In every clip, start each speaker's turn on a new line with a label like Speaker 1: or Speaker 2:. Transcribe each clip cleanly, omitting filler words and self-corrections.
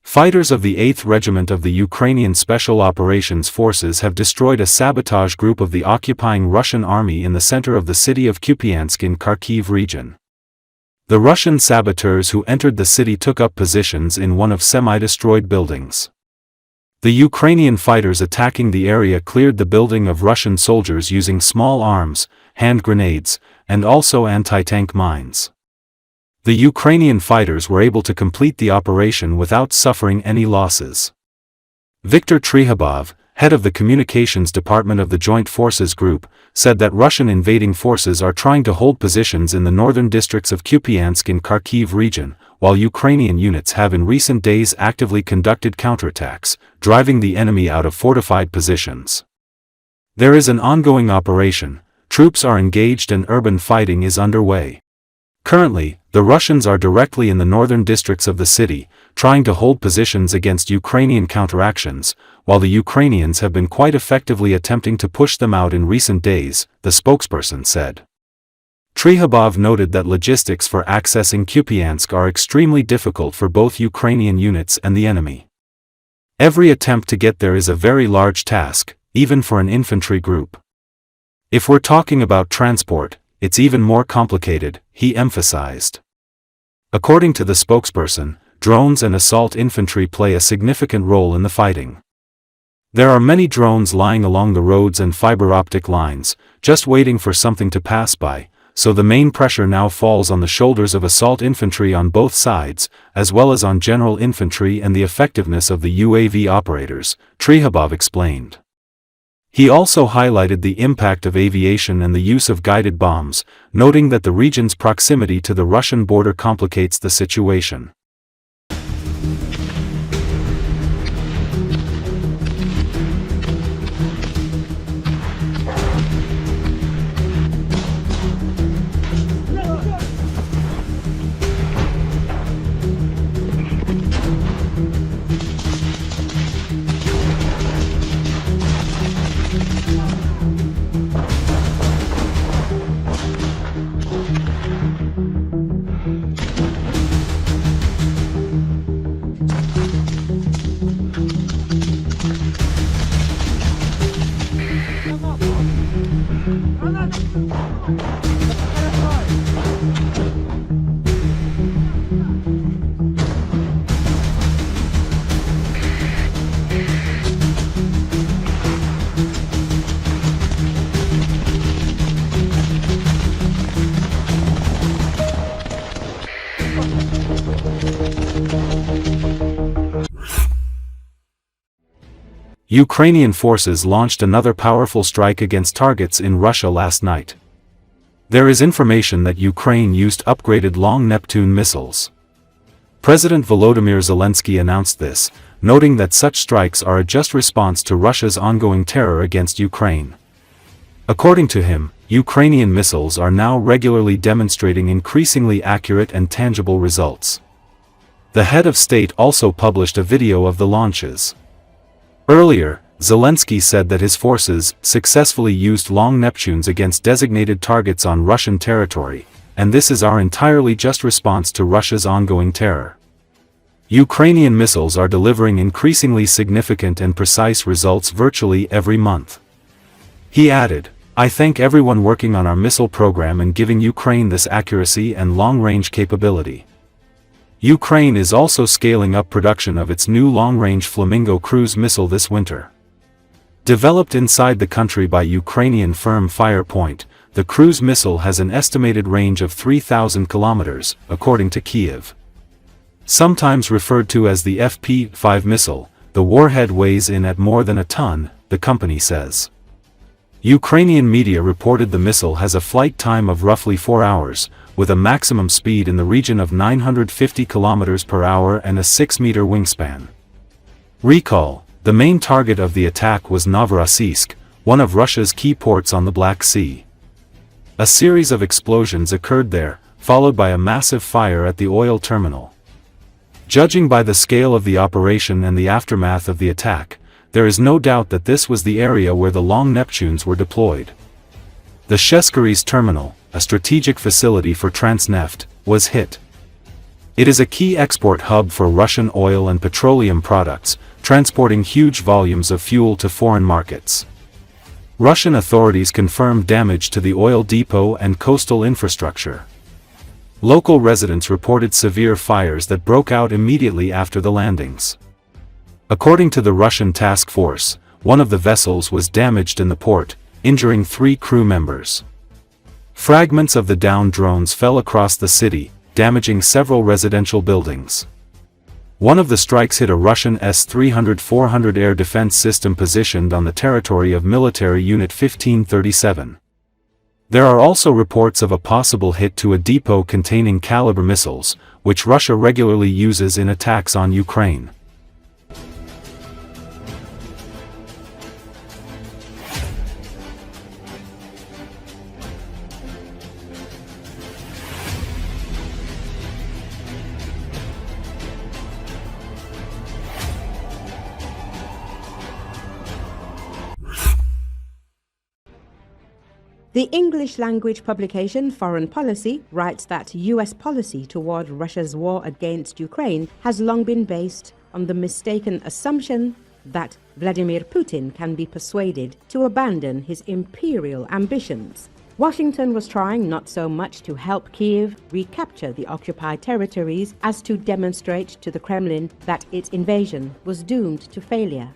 Speaker 1: Fighters of the 8th Regiment of the Ukrainian Special Operations Forces have destroyed a sabotage group of the occupying Russian army in the center of the city of Kupiansk in Kharkiv region. The Russian saboteurs who entered the city took up positions in one of semi-destroyed buildings. The Ukrainian fighters attacking the area cleared the building of Russian soldiers using small arms, hand grenades, and also anti-tank mines. The Ukrainian fighters were able to complete the operation without suffering any losses. Viktor Trehubov, head of the communications department of the Joint Forces Group, said that Russian invading forces are trying to hold positions in the northern districts of Kupyansk in Kharkiv region, while Ukrainian units have in recent days actively conducted counterattacks, driving the enemy out of fortified positions. There is an ongoing operation, troops are engaged and urban fighting is underway. Currently, the Russians are directly in the northern districts of the city, trying to hold positions against Ukrainian counteractions, while the Ukrainians have been quite effectively attempting to push them out in recent days, the spokesperson said. Trehubov noted that logistics for accessing Kupyansk are extremely difficult for both Ukrainian units and the enemy. Every attempt to get there is a very large task, even for an infantry group. If we're talking about transport, it's even more complicated, he emphasized. According to the spokesperson, drones and assault infantry play a significant role in the fighting. There are many drones lying along the roads and fiber optic lines, just waiting for something to pass by, so the main pressure now falls on the shoulders of assault infantry on both sides, as well as on general infantry and the effectiveness of the UAV operators, Trehubov explained. He also highlighted the impact of aviation and the use of guided bombs, noting that the region's proximity to the Russian border complicates the situation. Ukrainian forces launched another powerful strike against targets in Russia last night. There is information that Ukraine used upgraded long Neptune missiles. President Volodymyr Zelensky announced this, noting that such strikes are a just response to Russia's ongoing terror against Ukraine. According to him, Ukrainian missiles are now regularly demonstrating increasingly accurate and tangible results. The head of state also published a video of the launches. Earlier, Zelensky said that his forces successfully used long Neptunes against designated targets on Russian territory, and this is our entirely just response to Russia's ongoing terror. Ukrainian missiles are delivering increasingly significant and precise results virtually every month. He added, "I thank everyone working on our missile program and giving Ukraine this accuracy and long-range capability." Ukraine is also scaling up production of its new long-range Flamingo cruise missile this winter. Developed inside the country by Ukrainian firm Firepoint, the cruise missile has an estimated range of 3,000 kilometers, according to Kiev. Sometimes referred to as the FP-5 missile, the warhead weighs in at more than a ton, the company says. Ukrainian media reported the missile has a flight time of roughly 4 hours, with a maximum speed in the region of 950 km per hour and a 6-meter wingspan. Recall, the main target of the attack was Novorossiysk, one of Russia's key ports on the Black Sea. A series of explosions occurred there, followed by a massive fire at the oil terminal. Judging by the scale of the operation and the aftermath of the attack, there is no doubt that this was the area where the long Neptunes were deployed. The Sheskari's terminal, a strategic facility for Transneft, was hit. It is a key export hub for Russian oil and petroleum products, transporting huge volumes of fuel to foreign markets. Russian authorities confirmed damage to the oil depot and coastal infrastructure. Local residents reported severe fires that broke out immediately after the landings. According to the Russian task force, one of the vessels was damaged in the port, injuring 3 crew members. Fragments of the downed drones fell across the city, damaging several residential buildings. One of the strikes hit a Russian S-300-400 air defense system positioned on the territory of Military Unit 1537. There are also reports of a possible hit to a depot containing caliber missiles, which Russia regularly uses in attacks on Ukraine.
Speaker 2: The English-language publication Foreign Policy writes that U.S. policy toward Russia's war against Ukraine has long been based on the mistaken assumption that Vladimir Putin can be persuaded to abandon his imperial ambitions. Washington was trying not so much to help Kiev recapture the occupied territories as to demonstrate to the Kremlin that its invasion was doomed to failure.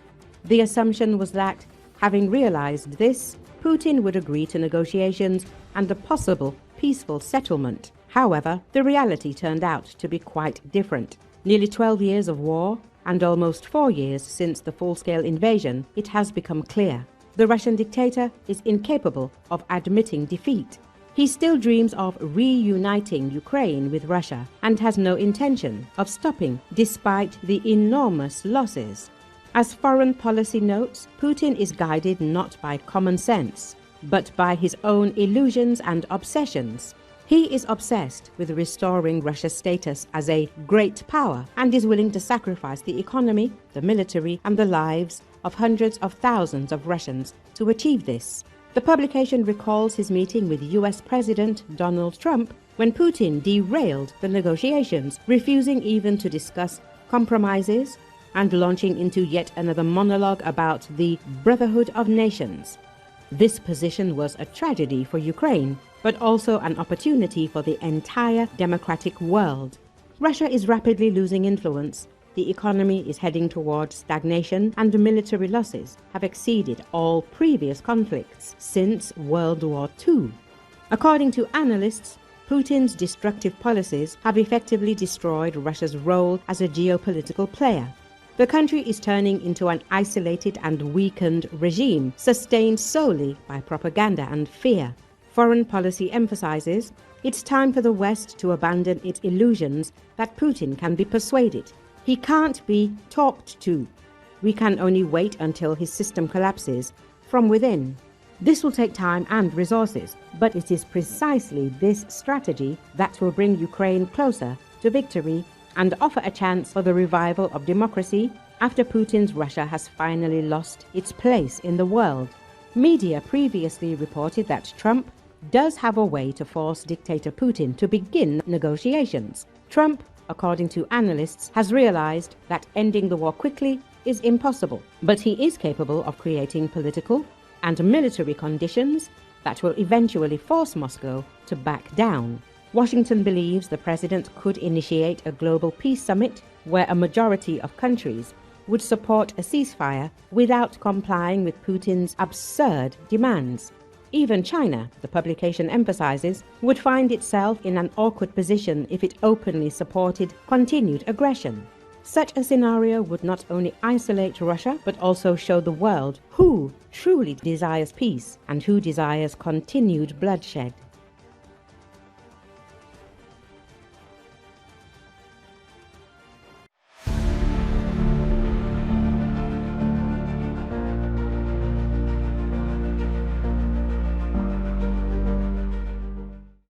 Speaker 2: The assumption was that, having realized this, Putin would agree to negotiations and a possible peaceful settlement. However, the reality turned out to be quite different. Nearly 12 years of war and almost 4 years since the full-scale invasion, it has become clear. The Russian dictator is incapable of admitting defeat. He still dreams of reuniting Ukraine with Russia and has no intention of stopping despite the enormous losses. As Foreign Policy notes, Putin is guided not by common sense, but by his own illusions and obsessions. He is obsessed with restoring Russia's status as a great power and is willing to sacrifice the economy, the military, and the lives of hundreds of thousands of Russians to achieve this. The publication recalls his meeting with US President Donald Trump when Putin derailed the negotiations, refusing even to discuss compromises and launching into yet another monologue about the Brotherhood of Nations. This position was a tragedy for Ukraine, but also an opportunity for the entire democratic world. Russia is rapidly losing influence, the economy is heading towards stagnation, and military losses have exceeded all previous conflicts since World War II. According to analysts, Putin's destructive policies have effectively destroyed Russia's role as a geopolitical player. The country is turning into an isolated and weakened regime, sustained solely by propaganda and fear. Foreign Policy emphasizes it's time for the West to abandon its illusions that Putin can be persuaded. He can't be talked to. We can only wait until his system collapses from within. This will take time and resources, but it is precisely this strategy that will bring Ukraine closer to victory and offer a chance for the revival of democracy after Putin's Russia has finally lost its place in the world. Media previously reported that Trump does have a way to force dictator Putin to begin negotiations. Trump, according to analysts, has realized that ending the war quickly is impossible, but he is capable of creating political and military conditions that will eventually force Moscow to back down. Washington believes the president could initiate a global peace summit where a majority of countries would support a ceasefire without complying with Putin's absurd demands. Even China, the publication emphasizes, would find itself in an awkward position if it openly supported continued aggression. Such a scenario would not only isolate Russia, but also show the world who truly desires peace and who desires continued bloodshed.